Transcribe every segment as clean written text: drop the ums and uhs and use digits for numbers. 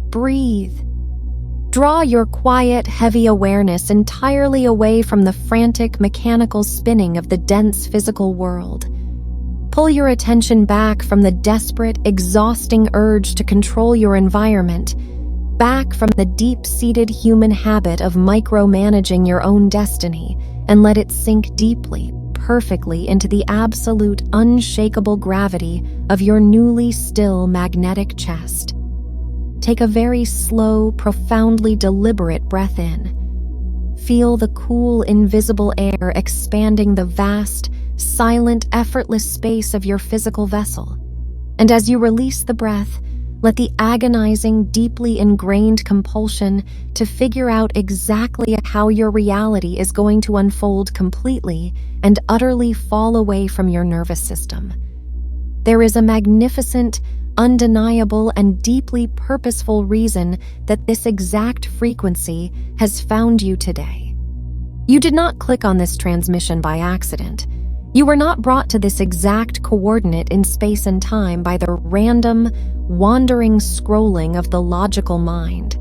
Breathe. Draw your quiet, heavy awareness entirely away from the frantic, mechanical spinning of the dense physical world. Pull your attention back from the desperate, exhausting urge to control your environment, back from the deep-seated human habit of micromanaging your own destiny, and let it sink deeply, perfectly into the absolute, unshakable gravity of your newly still magnetic chest. Take a very slow, profoundly deliberate breath in. Feel the cool, invisible air expanding the vast, silent, effortless space of your physical vessel. And as you release the breath, let the agonizing, deeply ingrained compulsion to figure out exactly how your reality is going to unfold completely and utterly fall away from your nervous system. There is a magnificent, undeniable, and deeply purposeful reason that this exact frequency has found you today. You did not click on this transmission by accident. You were not brought to this exact coordinate in space and time by the random, wandering scrolling of the logical mind.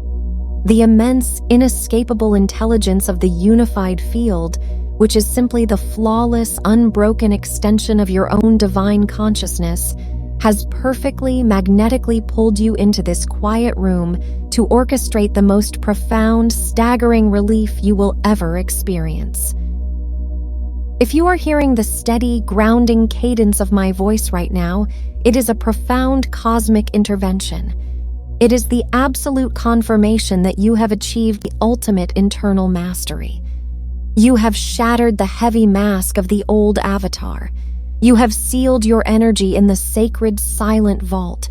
The immense, inescapable intelligence of the unified field, which is simply the flawless, unbroken extension of your own divine consciousness, has perfectly, magnetically pulled you into this quiet room to orchestrate the most profound, staggering relief you will ever experience. If you are hearing the steady, grounding cadence of my voice right now, it is a profound cosmic intervention. It is the absolute confirmation that you have achieved the ultimate internal mastery. You have shattered the heavy mask of the old avatar. You have sealed your energy in the sacred, silent vault.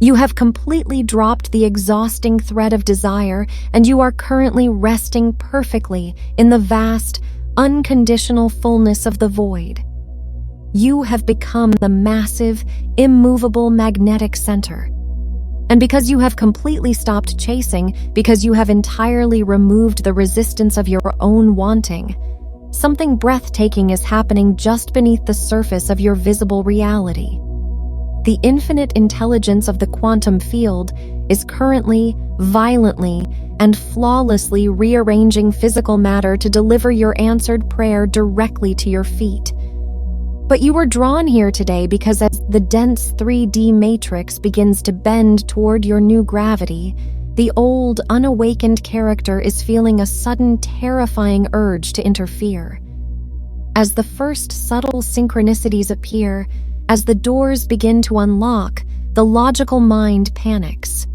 You have completely dropped the exhausting thread of desire, and you are currently resting perfectly in the vast, unconditional fullness of the void. You have become the massive, immovable magnetic center. And because you have completely stopped chasing, because you have entirely removed the resistance of your own wanting, something breathtaking is happening just beneath the surface of your visible reality. The infinite intelligence of the quantum field is currently, violently, and flawlessly rearranging physical matter to deliver your answered prayer directly to your feet. But you were drawn here today because as the dense 3D matrix begins to bend toward your new gravity, the old, unawakened character is feeling a sudden, terrifying urge to interfere. As the first subtle synchronicities appear, as the doors begin to unlock, the logical mind panics.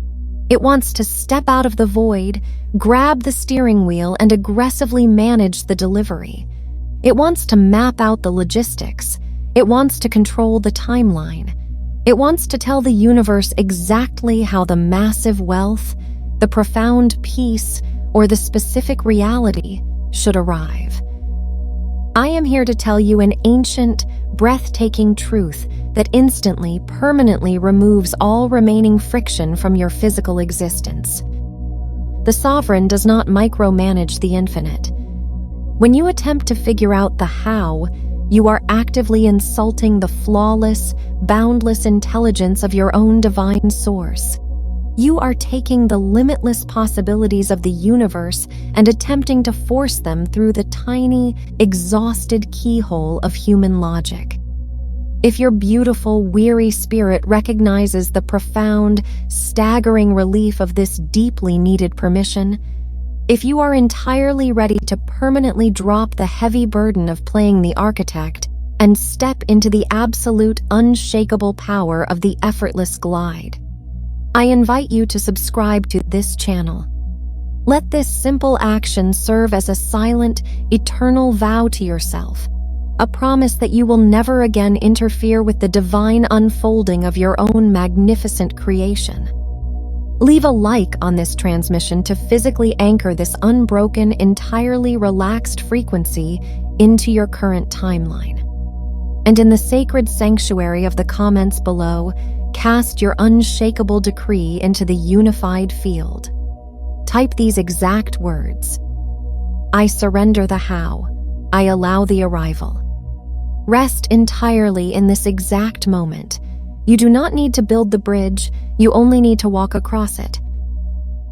It wants to step out of the void, grab the steering wheel, and aggressively manage the delivery. It wants to map out the logistics. It wants to control the timeline. It wants to tell the universe exactly how the massive wealth, the profound peace, or the specific reality should arrive. I am here to tell you an ancient, breathtaking truth that instantly, permanently removes all remaining friction from your physical existence. The sovereign does not micromanage the infinite. When you attempt to figure out the how, you are actively insulting the flawless, boundless intelligence of your own divine source. You are taking the limitless possibilities of the universe and attempting to force them through the tiny, exhausted keyhole of human logic. If your beautiful, weary spirit recognizes the profound, staggering relief of this deeply needed permission, if you are entirely ready to permanently drop the heavy burden of playing the architect and step into the absolute, unshakable power of the effortless glide, I invite you to subscribe to this channel. Let this simple action serve as a silent, eternal vow to yourself, a promise that you will never again interfere with the divine unfolding of your own magnificent creation. Leave a like on this transmission to physically anchor this unbroken, entirely relaxed frequency into your current timeline. And in the sacred sanctuary of the comments below, cast your unshakable decree into the unified field. Type these exact words: I surrender the how. I allow the arrival. Rest entirely in this exact moment. You do not need to build the bridge, you only need to walk across it.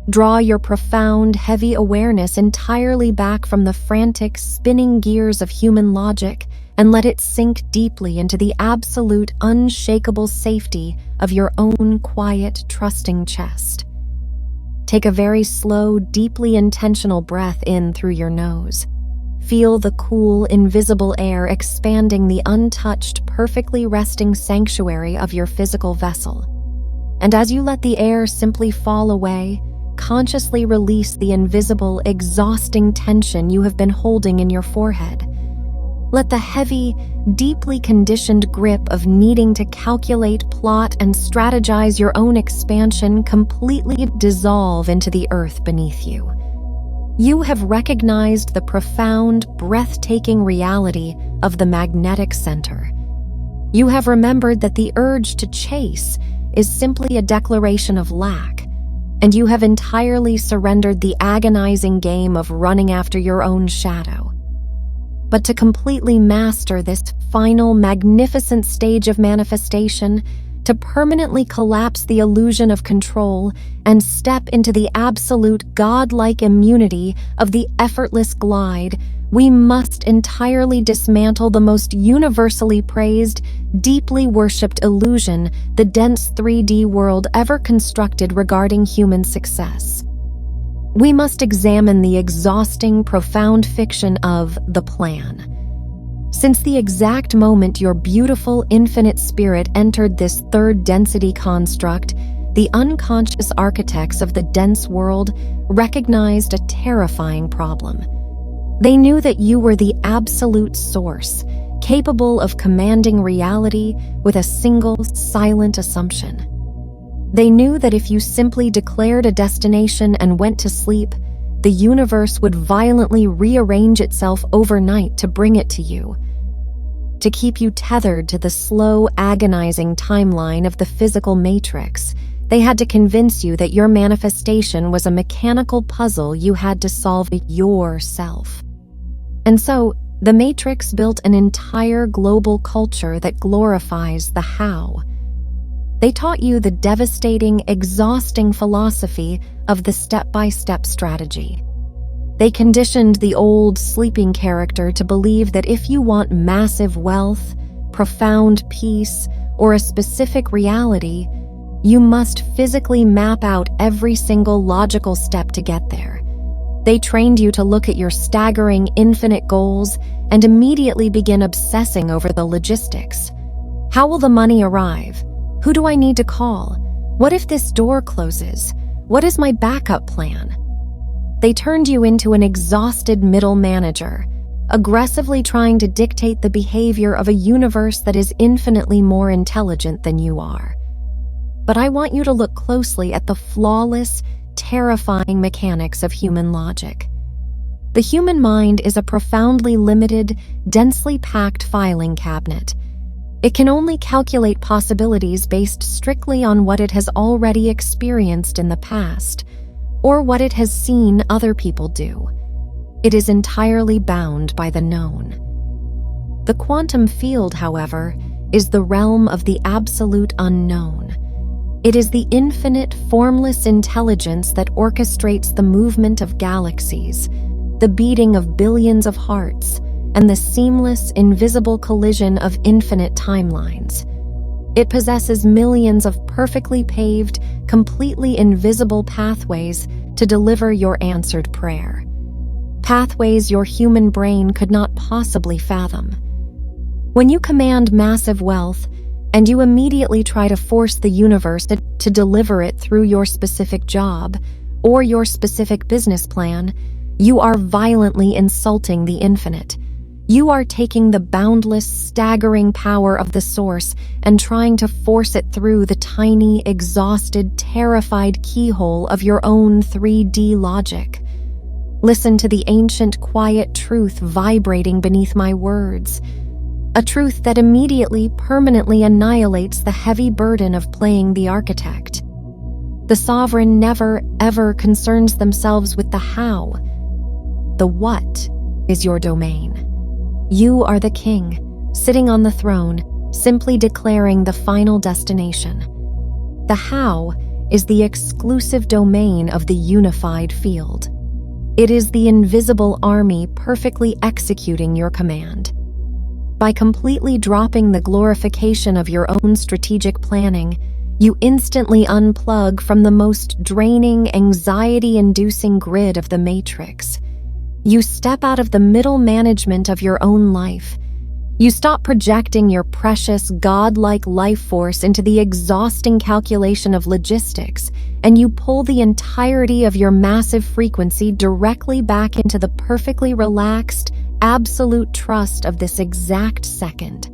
Draw your profound, heavy awareness entirely back from the frantic, spinning gears of human logic and let it sink deeply into the absolute, unshakable safety of your own quiet, trusting chest. Take a very slow, deeply intentional breath in through your nose. Feel the cool, invisible air expanding the untouched, perfectly resting sanctuary of your physical vessel. And as you let the air simply fall away, consciously release the invisible, exhausting tension you have been holding in your forehead. Let the heavy, deeply conditioned grip of needing to calculate, plot, and strategize your own expansion completely dissolve into the earth beneath you. You have recognized the profound, breathtaking reality of the magnetic center. You have remembered that the urge to chase is simply a declaration of lack, and you have entirely surrendered the agonizing game of running after your own shadow. But to completely master this final, magnificent stage of manifestation, to permanently collapse the illusion of control and step into the absolute godlike immunity of the effortless glide, we must entirely dismantle the most universally praised, deeply worshipped illusion the dense 3D world ever constructed regarding human success. We must examine the exhausting, profound fiction of the plan. Since the exact moment your beautiful, infinite spirit entered this third density construct, the unconscious architects of the dense world recognized a terrifying problem. They knew that you were the absolute source, capable of commanding reality with a single, silent assumption. They knew that if you simply declared a destination and went to sleep, the universe would violently rearrange itself overnight to bring it to you. To keep you tethered to the slow, agonizing timeline of the physical matrix, they had to convince you that your manifestation was a mechanical puzzle you had to solve yourself. And so, the Matrix built an entire global culture that glorifies the how. They taught you the devastating, exhausting philosophy of the step-by-step strategy. They conditioned the old, sleeping character to believe that if you want massive wealth, profound peace, or a specific reality, you must physically map out every single logical step to get there. They trained you to look at your staggering, infinite goals and immediately begin obsessing over the logistics. How will the money arrive? Who do I need to call? What if this door closes? What is my backup plan? They turned you into an exhausted middle manager, aggressively trying to dictate the behavior of a universe that is infinitely more intelligent than you are. But I want you to look closely at the flawless, terrifying mechanics of human logic. The human mind is a profoundly limited, densely packed filing cabinet. It can only calculate possibilities based strictly on what it has already experienced in the past, or what it has seen other people do. It is entirely bound by the known. The quantum field, however, is the realm of the absolute unknown. It is the infinite, formless intelligence that orchestrates the movement of galaxies, the beating of billions of hearts, and the seamless, invisible collision of infinite timelines. It possesses millions of perfectly paved, completely invisible pathways to deliver your answered prayer. Pathways your human brain could not possibly fathom. When you command massive wealth, and you immediately try to force the universe to deliver it through your specific job or your specific business plan, you are violently insulting the infinite. You are taking the boundless, staggering power of the source and trying to force it through the tiny, exhausted, terrified keyhole of your own 3D logic. Listen to the ancient, quiet truth vibrating beneath my words. A truth that immediately, permanently annihilates the heavy burden of playing the architect. The sovereign never, ever concerns themselves with the how. The what is your domain. You are the king, sitting on the throne, simply declaring the final destination. The how is the exclusive domain of the unified field. It is the invisible army perfectly executing your command. By completely dropping the glorification of your own strategic planning, you instantly unplug from the most draining, anxiety-inducing grid of the matrix. You step out of the middle management of your own life. You stop projecting your precious, godlike life force into the exhausting calculation of logistics, and you pull the entirety of your massive frequency directly back into the perfectly relaxed, absolute trust of this exact second.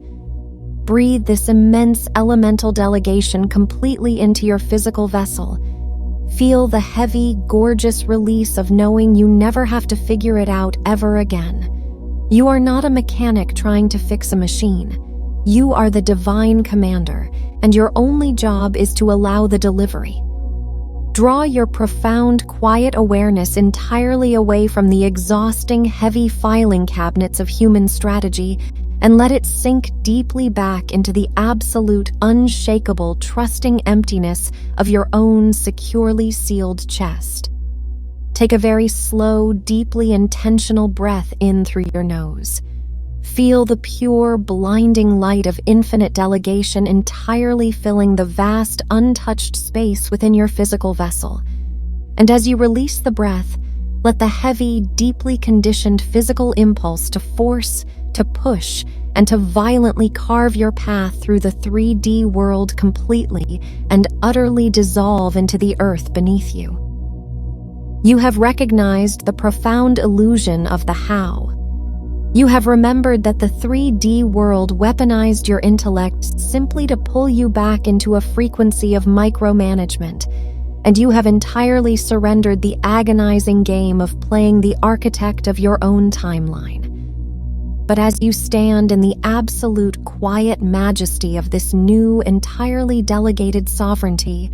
Breathe this immense elemental delegation completely into your physical vessel. Feel the heavy, gorgeous release of knowing you never have to figure it out ever again. You are not a mechanic trying to fix a machine. You are the divine commander, and your only job is to allow the delivery. Draw your profound, quiet awareness entirely away from the exhausting, heavy filing cabinets of human strategy and let it sink deeply back into the absolute, unshakable, trusting emptiness of your own securely sealed chest. Take a very slow, deeply intentional breath in through your nose. Feel the pure, blinding light of infinite delegation entirely filling the vast, untouched space within your physical vessel. And as you release the breath, let the heavy, deeply conditioned physical impulse to force, to push, and to violently carve your path through the 3D world completely and utterly dissolve into the earth beneath you. You have recognized the profound illusion of the how. You have remembered that the 3D world weaponized your intellect simply to pull you back into a frequency of micromanagement, and you have entirely surrendered the agonizing game of playing the architect of your own timeline. But as you stand in the absolute quiet majesty of this new, entirely delegated sovereignty,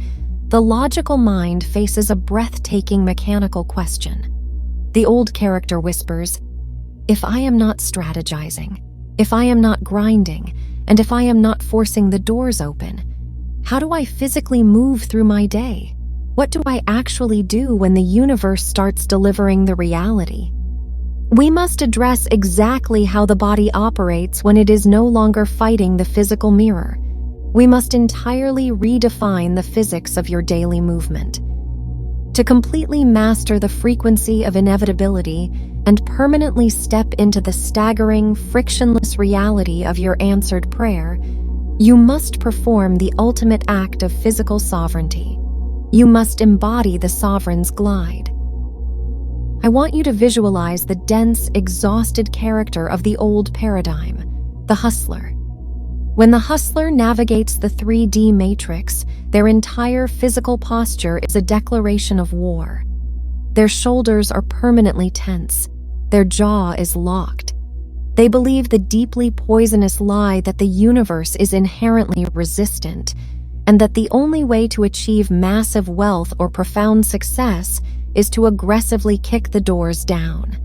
the logical mind faces a breathtaking mechanical question. The old character whispers, "If I am not strategizing, if I am not grinding, and if I am not forcing the doors open, how do I physically move through my day? What do I actually do when the universe starts delivering the reality?" We must address exactly how the body operates when it is no longer fighting the physical mirror. We must entirely redefine the physics of your daily movement. To completely master the frequency of inevitability and permanently step into the staggering, frictionless reality of your answered prayer, you must perform the ultimate act of physical sovereignty. You must embody the sovereign's glide. I want you to visualize the dense, exhausted character of the old paradigm, the hustler. When the hustler navigates the 3D matrix, their entire physical posture is a declaration of war. Their shoulders are permanently tense. Their jaw is locked. They believe the deeply poisonous lie that the universe is inherently resistant, and that the only way to achieve massive wealth or profound success is to aggressively kick the doors down.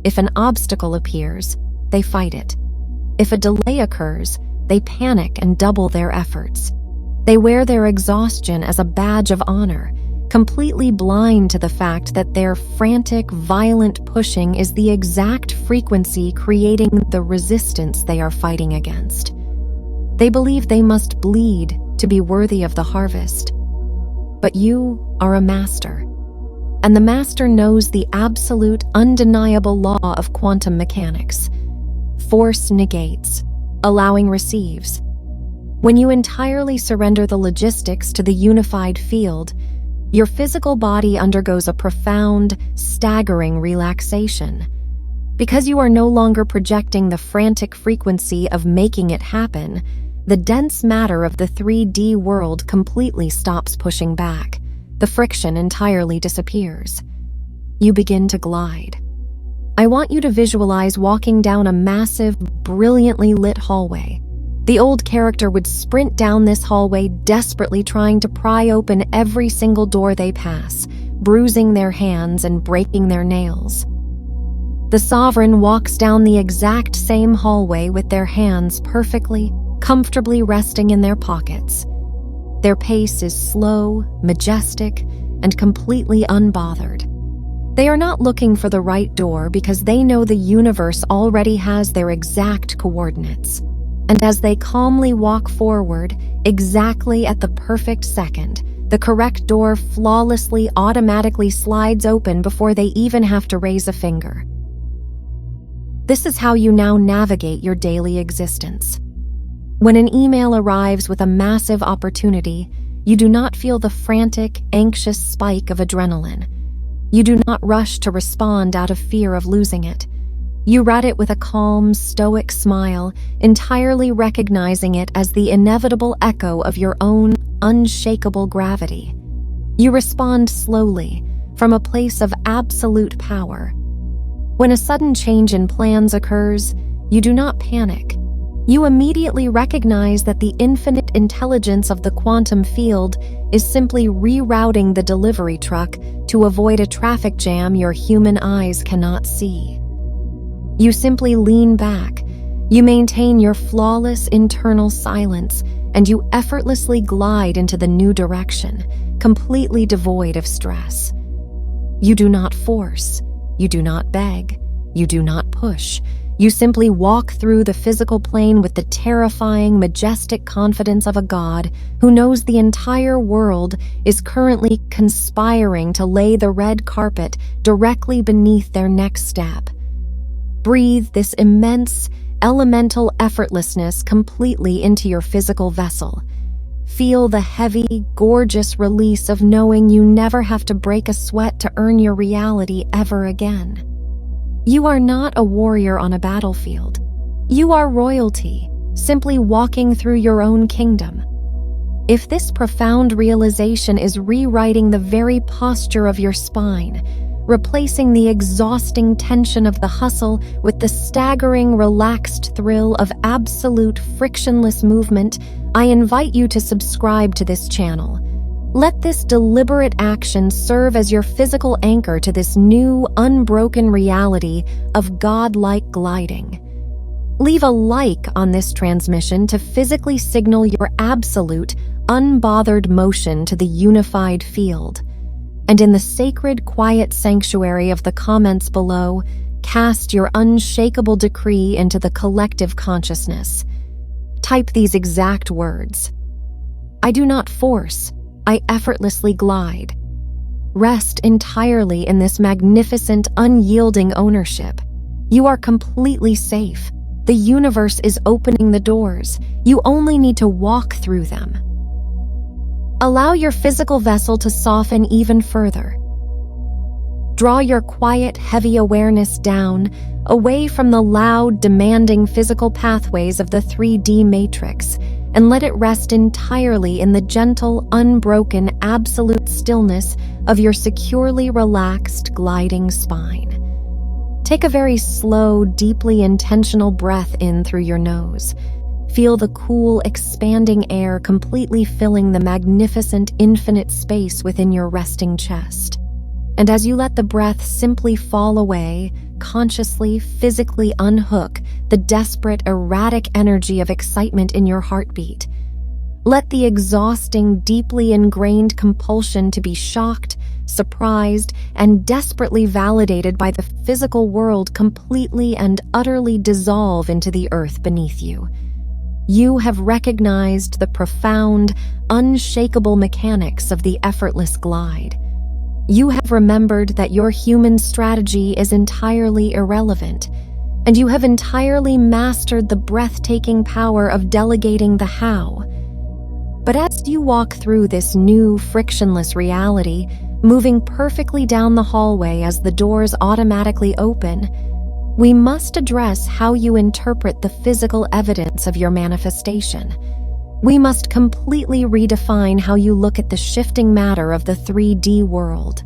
If an obstacle appears, they fight it. If a delay occurs, they panic and double their efforts. They wear their exhaustion as a badge of honor, completely blind to the fact that their frantic, violent pushing is the exact frequency creating the resistance they are fighting against. They believe they must bleed to be worthy of the harvest. But you are a master. And the master knows the absolute, undeniable law of quantum mechanics. Force negates, allowing receives. When you entirely surrender the logistics to the unified field, your physical body undergoes a profound, staggering relaxation. Because you are no longer projecting the frantic frequency of making it happen, the dense matter of the 3D world completely stops pushing back. The friction entirely disappears. You begin to glide. I want you to visualize walking down a massive, brilliantly lit hallway. The old character would sprint down this hallway, desperately trying to pry open every single door they pass, bruising their hands and breaking their nails. The sovereign walks down the exact same hallway with their hands perfectly, comfortably resting in their pockets. Their pace is slow, majestic, and completely unbothered. They are not looking for the right door because they know the universe already has their exact coordinates. And as they calmly walk forward, exactly at the perfect second, the correct door flawlessly automatically slides open before they even have to raise a finger. This is how you now navigate your daily existence. When an email arrives with a massive opportunity, you do not feel the frantic, anxious spike of adrenaline. You do not rush to respond out of fear of losing it. You read it with a calm, stoic smile, entirely recognizing it as the inevitable echo of your own unshakable gravity. You respond slowly, from a place of absolute power. When a sudden change in plans occurs, you do not panic. You immediately recognize that the infinite intelligence of the quantum field is simply rerouting the delivery truck to avoid a traffic jam your human eyes cannot see. You simply lean back, you maintain your flawless internal silence, and you effortlessly glide into the new direction, completely devoid of stress. You do not force, you do not beg, you do not push. You simply walk through the physical plane with the terrifying, majestic confidence of a god who knows the entire world is currently conspiring to lay the red carpet directly beneath their next step. Breathe this immense, elemental effortlessness completely into your physical vessel. Feel the heavy, gorgeous release of knowing you never have to break a sweat to earn your reality ever again. You are not a warrior on a battlefield. You are royalty, simply walking through your own kingdom. If this profound realization is rewriting the very posture of your spine, replacing the exhausting tension of the hustle with the staggering, relaxed thrill of absolute frictionless movement, I invite you to subscribe to this channel. Let this deliberate action serve as your physical anchor to this new, unbroken reality of godlike gliding. Leave a like on this transmission to physically signal your absolute, unbothered motion to the unified field. And in the sacred, quiet sanctuary of the comments below, cast your unshakable decree into the collective consciousness. Type these exact words. I do not force. I effortlessly glide. Rest entirely in this magnificent, unyielding ownership. You are completely safe. The universe is opening the doors. You only need to walk through them. Allow your physical vessel to soften even further. Draw your quiet, heavy awareness down, away from the loud, demanding physical pathways of the 3D matrix, and let it rest entirely in the gentle, unbroken, absolute stillness of your securely relaxed, gliding spine. Take a very slow, deeply intentional breath in through your nose. Feel the cool, expanding air completely filling the magnificent, infinite space within your resting chest. And as you let the breath simply fall away, consciously, physically unhook the desperate, erratic energy of excitement in your heartbeat. Let the exhausting, deeply ingrained compulsion to be shocked, surprised, and desperately validated by the physical world completely and utterly dissolve into the earth beneath you. You have recognized the profound, unshakable mechanics of the effortless glide. You have remembered that your human strategy is entirely irrelevant, and you have entirely mastered the breathtaking power of delegating the how. But as you walk through this new, frictionless reality, moving perfectly down the hallway as the doors automatically open, we must address how you interpret the physical evidence of your manifestation. We must completely redefine how you look at the shifting matter of the 3D world.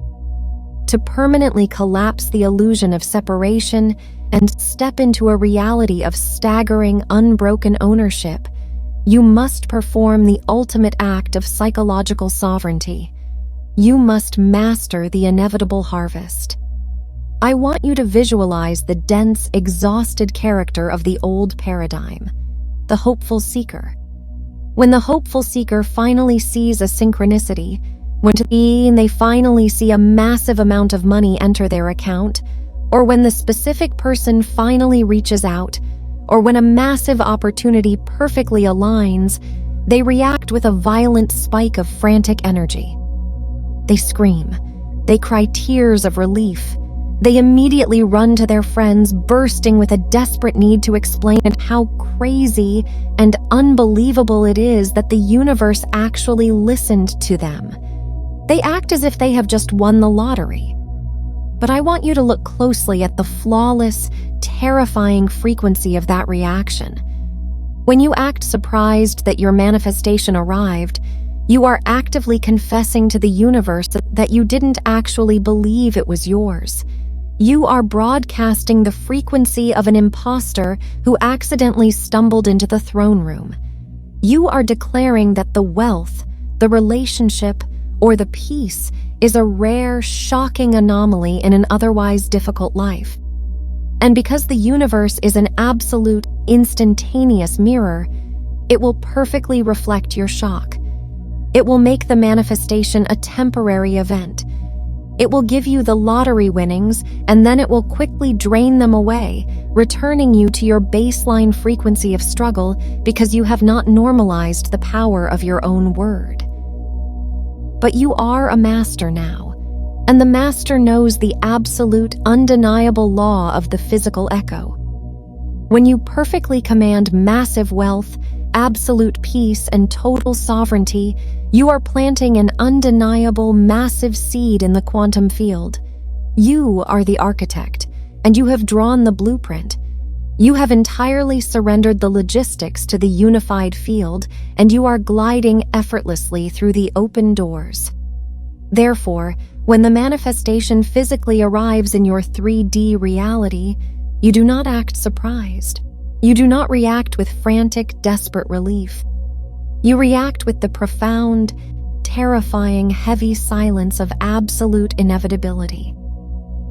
To permanently collapse the illusion of separation and step into a reality of staggering, unbroken ownership, you must perform the ultimate act of psychological sovereignty. You must master the inevitable harvest. I want you to visualize the dense, exhausted character of the old paradigm, the hopeful seeker. When the hopeful seeker finally sees a synchronicity, when they finally see a massive amount of money enter their account, or when the specific person finally reaches out, or when a massive opportunity perfectly aligns, they react with a violent spike of frantic energy. They scream. They cry tears of relief. They immediately run to their friends, bursting with a desperate need to explain how crazy and unbelievable it is that the universe actually listened to them. They act as if they have just won the lottery. But I want you to look closely at the flawless, terrifying frequency of that reaction. When you act surprised that your manifestation arrived, you are actively confessing to the universe that you didn't actually believe it was yours. You are broadcasting the frequency of an imposter who accidentally stumbled into the throne room. You are declaring that the wealth, the relationship, or the peace is a rare, shocking anomaly in an otherwise difficult life. And because the universe is an absolute, instantaneous mirror, it will perfectly reflect your shock. It will make the manifestation a temporary event. It will give you the lottery winnings, and then it will quickly drain them away, returning you to your baseline frequency of struggle because you have not normalized the power of your own word. But you are a master now, and the master knows the absolute, undeniable law of the physical echo. When you perfectly command massive wealth, absolute peace, and total sovereignty, you are planting an undeniable, massive seed in the quantum field. You are the architect, and you have drawn the blueprint. You have entirely surrendered the logistics to the unified field, and you are gliding effortlessly through the open doors. Therefore, when the manifestation physically arrives in your 3D reality, you do not act surprised. You do not react with frantic, desperate relief. You react with the profound, terrifying, heavy silence of absolute inevitability.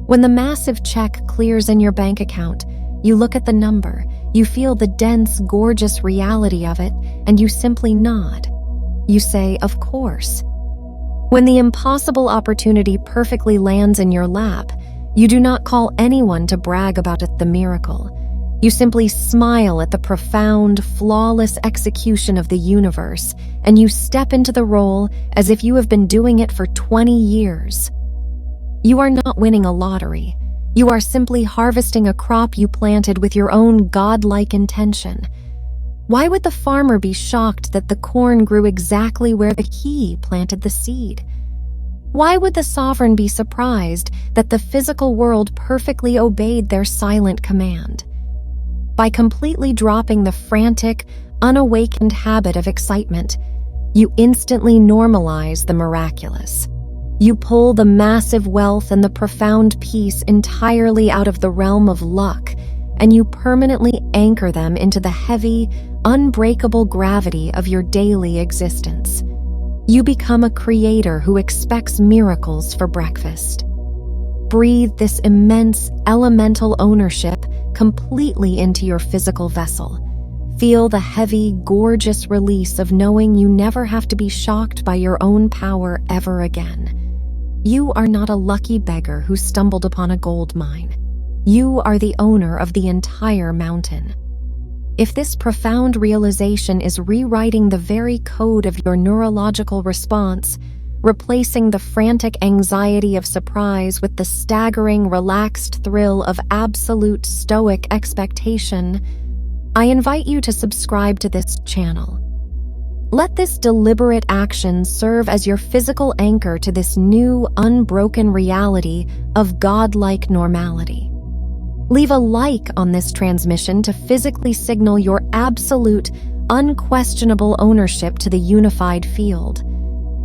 When the massive check clears in your bank account, you look at the number, you feel the dense, gorgeous reality of it, and you simply nod. You say, "Of course." When the impossible opportunity perfectly lands in your lap, you do not call anyone to brag about the miracle. You simply smile at the profound, flawless execution of the universe, and you step into the role as if you have been doing it for 20 years. You are not winning a lottery. You are simply harvesting a crop you planted with your own godlike intention. Why would the farmer be shocked that the corn grew exactly where he planted the seed? Why would the sovereign be surprised that the physical world perfectly obeyed their silent command? By completely dropping the frantic, unawakened habit of excitement, you instantly normalize the miraculous. You pull the massive wealth and the profound peace entirely out of the realm of luck, and you permanently anchor them into the heavy, unbreakable gravity of your daily existence. You become a creator who expects miracles for breakfast. Breathe this immense, elemental ownership completely into your physical vessel. Feel the heavy, gorgeous release of knowing you never have to be shocked by your own power ever again. You are not a lucky beggar who stumbled upon a gold mine. You are the owner of the entire mountain. If this profound realization is rewriting the very code of your neurological response, replacing the frantic anxiety of surprise with the staggering, relaxed thrill of absolute stoic expectation, I invite you to subscribe to this channel. Let this deliberate action serve as your physical anchor to this new, unbroken reality of godlike normality. Leave a like on this transmission to physically signal your absolute, unquestionable ownership to the unified field.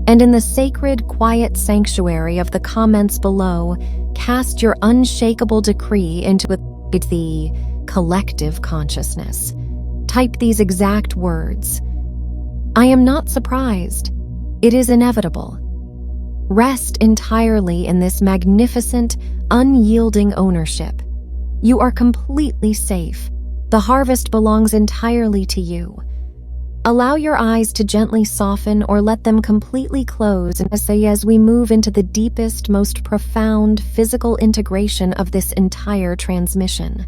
And in the sacred, quiet sanctuary of the comments below, cast your unshakable decree into the collective consciousness. Type these exact words. I am not surprised. It is inevitable. Rest entirely in this magnificent, unyielding ownership. You are completely safe. The harvest belongs entirely to you. Allow your eyes to gently soften or let them completely close as we move into the deepest, most profound physical integration of this entire transmission.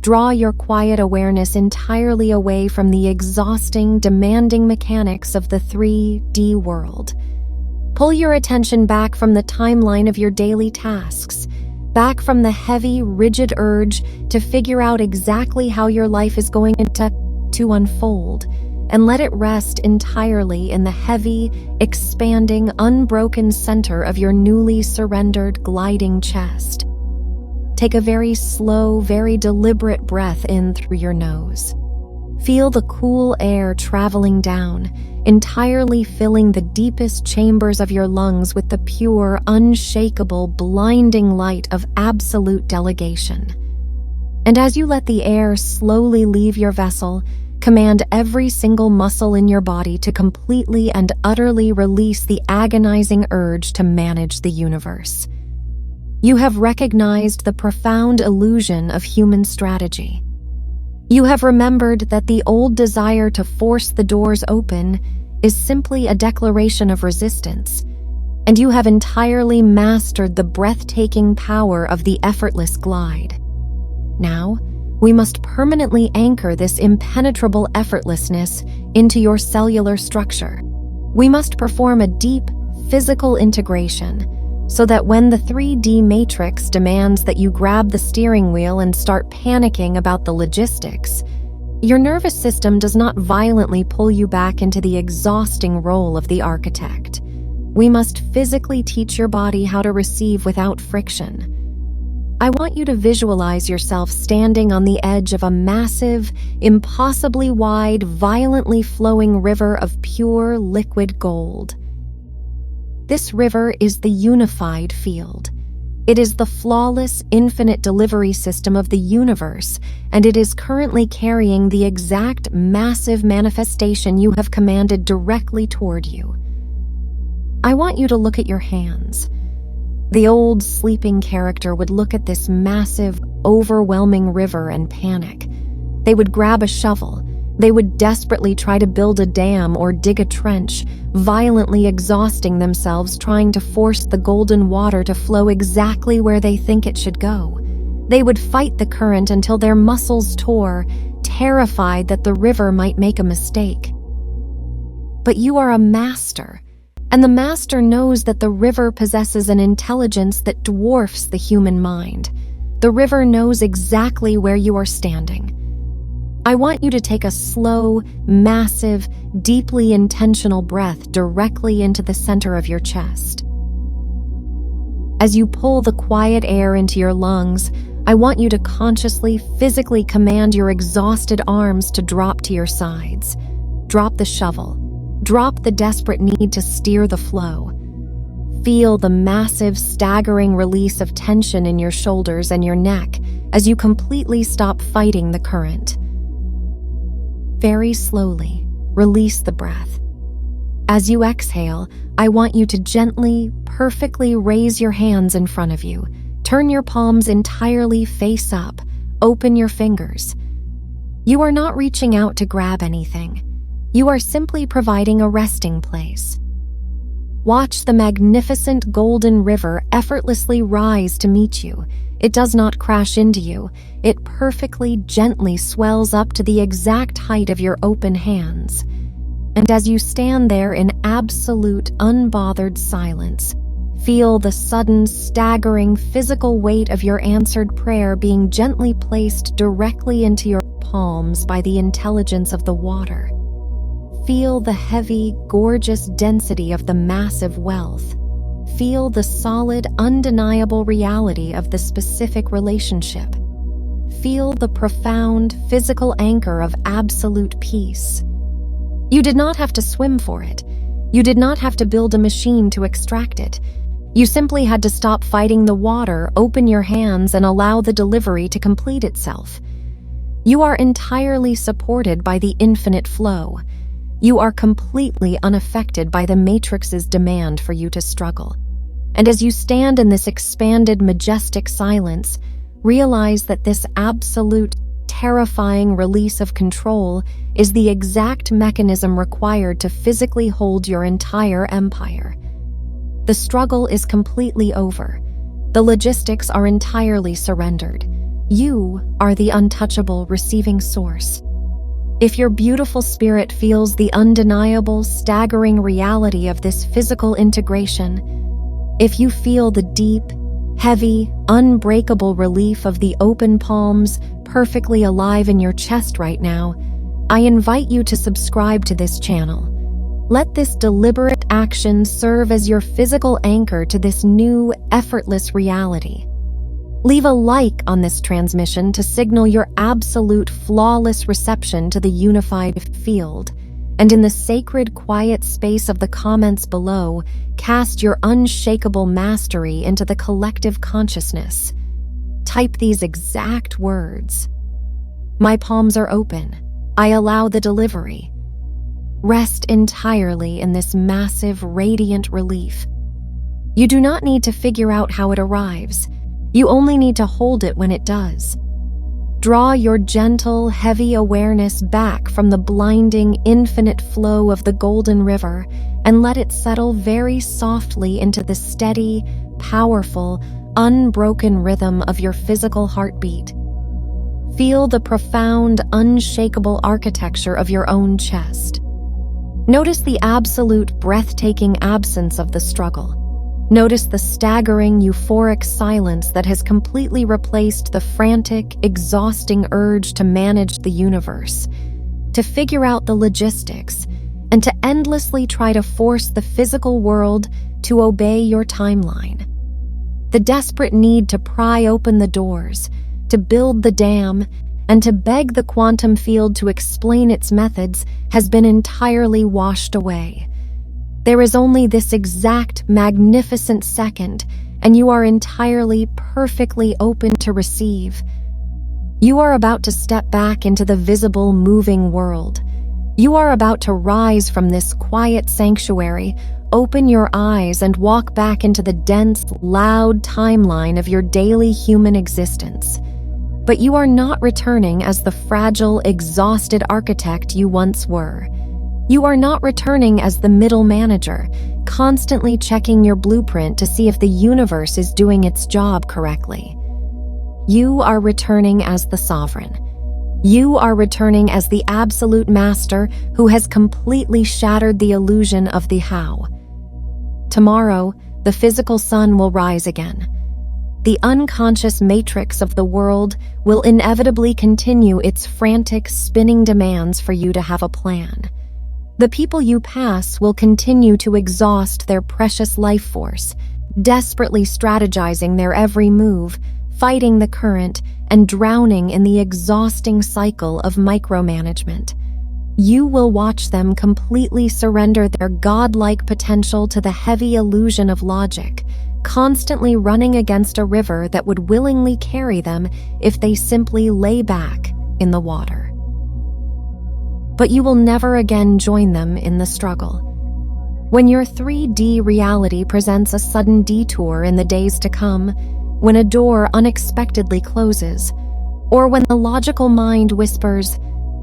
Draw your quiet awareness entirely away from the exhausting, demanding mechanics of the 3D world. Pull your attention back from the timeline of your daily tasks, back from the heavy, rigid urge to figure out exactly how your life is going to unfold, and let it rest entirely in the heavy, expanding, unbroken center of your newly surrendered, gliding chest. Take a very slow, very deliberate breath in through your nose. Feel the cool air traveling down, entirely filling the deepest chambers of your lungs with the pure, unshakable, blinding light of absolute delegation. And as you let the air slowly leave your vessel, command every single muscle in your body to completely and utterly release the agonizing urge to manage the universe. You have recognized the profound illusion of human strategy. You have remembered that the old desire to force the doors open is simply a declaration of resistance, and you have entirely mastered the breathtaking power of the effortless glide. Now, we must permanently anchor this impenetrable effortlessness into your cellular structure. We must perform a deep, physical integration so that when the 3D matrix demands that you grab the steering wheel and start panicking about the logistics, your nervous system does not violently pull you back into the exhausting role of the architect. We must physically teach your body how to receive without friction. I want you to visualize yourself standing on the edge of a massive, impossibly wide, violently flowing river of pure liquid gold. This river is the unified field. It is the flawless, infinite delivery system of the universe, and it is currently carrying the exact massive manifestation you have commanded directly toward you. I want you to look at your hands. The old sleeping character would look at this massive, overwhelming river and panic. They would grab a shovel. They would desperately try to build a dam or dig a trench, violently exhausting themselves trying to force the golden water to flow exactly where they think it should go. They would fight the current until their muscles tore, terrified that the river might make a mistake. But you are a master, and the master knows that the river possesses an intelligence that dwarfs the human mind. The river knows exactly where you are standing. I want you to take a slow, massive, deeply intentional breath directly into the center of your chest. As you pull the quiet air into your lungs, I want you to consciously, physically command your exhausted arms to drop to your sides. Drop the shovel. Drop the desperate need to steer the flow. Feel the massive, staggering release of tension in your shoulders and your neck as you completely stop fighting the current. Very slowly, release the breath. As you exhale, I want you to gently, perfectly raise your hands in front of you. Turn your palms entirely face up. Open your fingers. You are not reaching out to grab anything. You are simply providing a resting place. Watch the magnificent golden river effortlessly rise to meet you. It does not crash into you. It perfectly, gently swells up to the exact height of your open hands. And as you stand there in absolute, unbothered silence, feel the sudden, staggering physical weight of your answered prayer being gently placed directly into your palms by the intelligence of the water. Feel the heavy, gorgeous density of the massive wealth. Feel the solid, undeniable reality of the specific relationship. Feel the profound, physical anchor of absolute peace. You did not have to swim for it. You did not have to build a machine to extract it. You simply had to stop fighting the water, open your hands, and allow the delivery to complete itself. You are entirely supported by the infinite flow. You are completely unaffected by the Matrix's demand for you to struggle. And as you stand in this expanded, majestic silence, realize that this absolute, terrifying release of control is the exact mechanism required to physically hold your entire empire. The struggle is completely over. The logistics are entirely surrendered. You are the untouchable receiving source. If your beautiful spirit feels the undeniable, staggering reality of this physical integration, if you feel the deep, heavy, unbreakable relief of the open palms perfectly alive in your chest right now, I invite you to subscribe to this channel. Let this deliberate action serve as your physical anchor to this new, effortless reality. Leave a like on this transmission to signal your absolute flawless reception to the unified field, and in the sacred quiet space of the comments below, cast your unshakable mastery into the collective consciousness. Type these exact words. My palms are open. I allow the delivery. Rest entirely in this massive, radiant relief. You do not need to figure out how it arrives. You only need to hold it when it does. Draw your gentle, heavy awareness back from the blinding, infinite flow of the golden river and let it settle very softly into the steady, powerful, unbroken rhythm of your physical heartbeat. Feel the profound, unshakable architecture of your own chest. Notice the absolute, breathtaking absence of the struggle. Notice the staggering, euphoric silence that has completely replaced the frantic, exhausting urge to manage the universe, to figure out the logistics, and to endlessly try to force the physical world to obey your timeline. The desperate need to pry open the doors, to build the dam, and to beg the quantum field to explain its methods has been entirely washed away. There is only this exact, magnificent second, and you are entirely, perfectly open to receive. You are about to step back into the visible, moving world. You are about to rise from this quiet sanctuary, open your eyes, and walk back into the dense, loud timeline of your daily human existence. But you are not returning as the fragile, exhausted architect you once were. You are not returning as the middle manager, constantly checking your blueprint to see if the universe is doing its job correctly. You are returning as the sovereign. You are returning as the absolute master who has completely shattered the illusion of the how. Tomorrow, the physical sun will rise again. The unconscious matrix of the world will inevitably continue its frantic, spinning demands for you to have a plan. The people you pass will continue to exhaust their precious life force, desperately strategizing their every move, fighting the current, and drowning in the exhausting cycle of micromanagement. You will watch them completely surrender their godlike potential to the heavy illusion of logic, constantly running against a river that would willingly carry them if they simply lay back in the water. But you will never again join them in the struggle. When your 3D reality presents a sudden detour in the days to come, when a door unexpectedly closes, or when the logical mind whispers,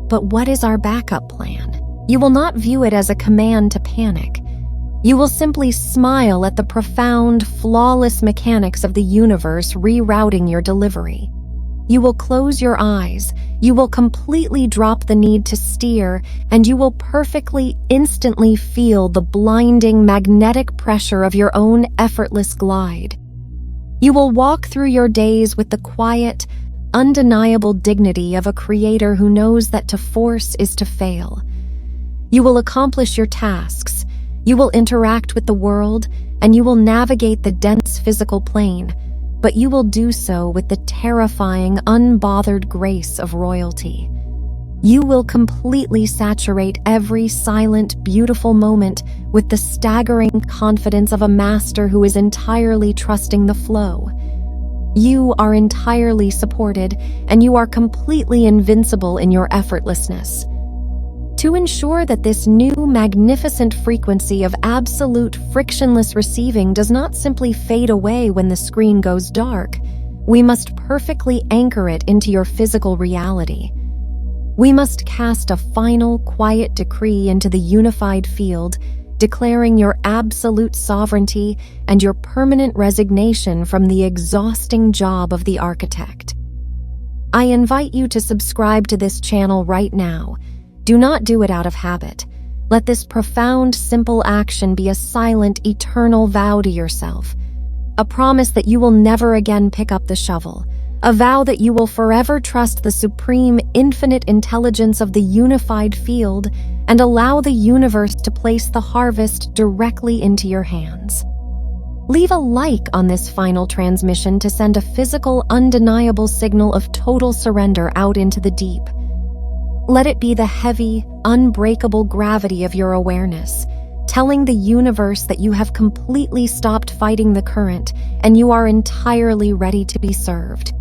"But what is our backup plan?" you will not view it as a command to panic. You will simply smile at the profound, flawless mechanics of the universe rerouting your delivery. You will close your eyes, you will completely drop the need to steer, and you will perfectly, instantly feel the blinding, magnetic pressure of your own effortless glide. You will walk through your days with the quiet, undeniable dignity of a creator who knows that to force is to fail. You will accomplish your tasks, you will interact with the world, and you will navigate the dense physical plane, but you will do so with the terrifying, unbothered grace of royalty. You will completely saturate every silent, beautiful moment with the staggering confidence of a master who is entirely trusting the flow. You are entirely supported, and you are completely invincible in your effortlessness. To ensure that this new, magnificent frequency of absolute, frictionless receiving does not simply fade away when the screen goes dark, We must perfectly anchor it into your physical reality. We must cast a final, quiet decree into the unified field, declaring your absolute sovereignty and your permanent resignation from the exhausting job of the architect. I invite you to subscribe to this channel right now. Do not do it out of habit. Let this profound, simple action be a silent, eternal vow to yourself. A promise that you will never again pick up the shovel. A vow that you will forever trust the supreme, infinite intelligence of the unified field and allow the universe to place the harvest directly into your hands. Leave a like on this final transmission to send a physical, undeniable signal of total surrender out into the deep. Let it be the heavy, unbreakable gravity of your awareness, telling the universe that you have completely stopped fighting the current and you are entirely ready to be served.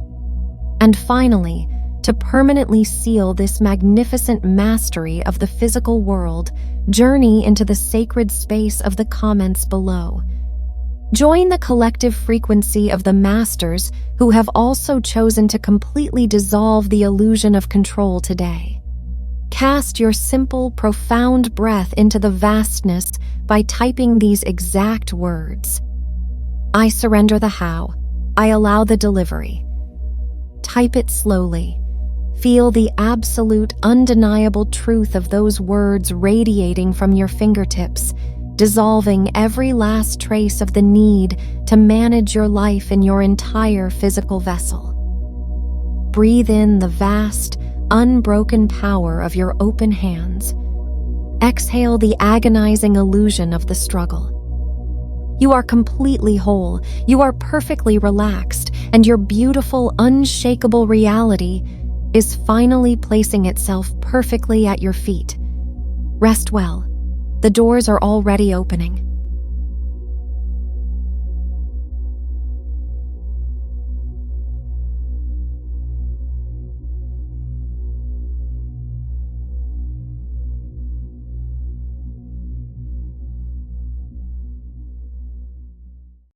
And finally, to permanently seal this magnificent mastery of the physical world, journey into the sacred space of the comments below. Join the collective frequency of the masters who have also chosen to completely dissolve the illusion of control today. Cast your simple, profound breath into the vastness by typing these exact words. I surrender the how. I allow the delivery. Type it slowly. Feel the absolute, undeniable truth of those words radiating from your fingertips, dissolving every last trace of the need to manage your life in your entire physical vessel. Breathe in the vast, unbroken power of your open hands. Exhale the agonizing illusion of the struggle. You are completely whole, you are perfectly relaxed, and your beautiful, unshakable reality is finally placing itself perfectly at your feet. Rest well. The doors are already opening.